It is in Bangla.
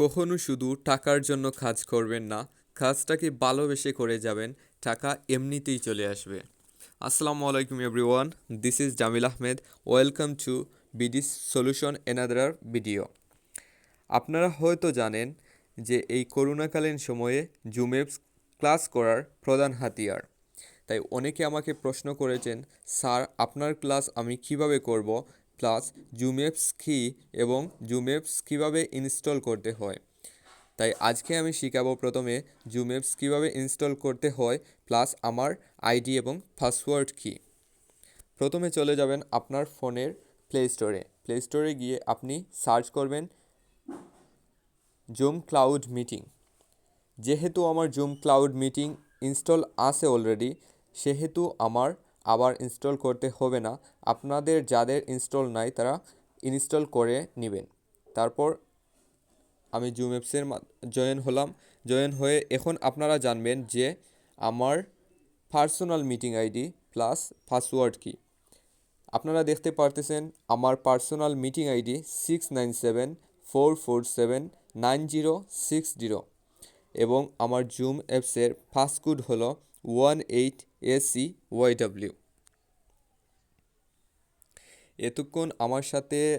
কখনো শুধু টাকার জন্য কাজ করবেন না, কাজটাকে ভালোবেসে করে যাবেন, টাকা এমনিতেই চলে আসবে। আসসালামু আলাইকুম everyone, this is Jamil Ahmed. Welcome to BD solution another video. আপনারা হয়তো জানেন যে এই করোনাকালীন সময়ে জুম অ্যাপস ক্লাস করার প্রধান হাতিয়ার। তাই অনেকে আমাকে প্রশ্ন করেছেন, স্যার আপনার ক্লাস আমি কিভাবে করব, প্লাস জুম অ্যাপস কী এবং জুম অ্যাপস কীভাবে ইনস্টল করতে হয়। তাই আজকে আমি শেখাবো প্রথমে জুম অ্যাপস কীভাবে ইনস্টল করতে হয়, প্লাস আমার আইডি এবং পাসওয়ার্ড কী। প্রথমে চলে যাবেন আপনার ফোনের প্লে স্টোরে গিয়ে আপনি সার্চ করবেন জুম ক্লাউড মিটিং। যেহেতু আমার জুম ক্লাউড মিটিং ইনস্টল আছে অলরেডি, সেহেতু আমার আবার ইনস্টল করতে হবে না। আপনাদের যাদের ইনস্টল নাই তারা ইনস্টল করে নেবেন। তারপর আমি জুম অ্যাপসের জয়েন হলাম। জয়েন হয়ে এখন আপনারা জানবেন যে আমার personal meeting ID plus password কী। আপনারা দেখতে পারতেছেন আমার পার্সোনাল মিটিং আইডি 6974479060 এবং আমার জুম অ্যাপসের পাসকোড হলো 18ACYW। এতক্ষণ আমার সাথে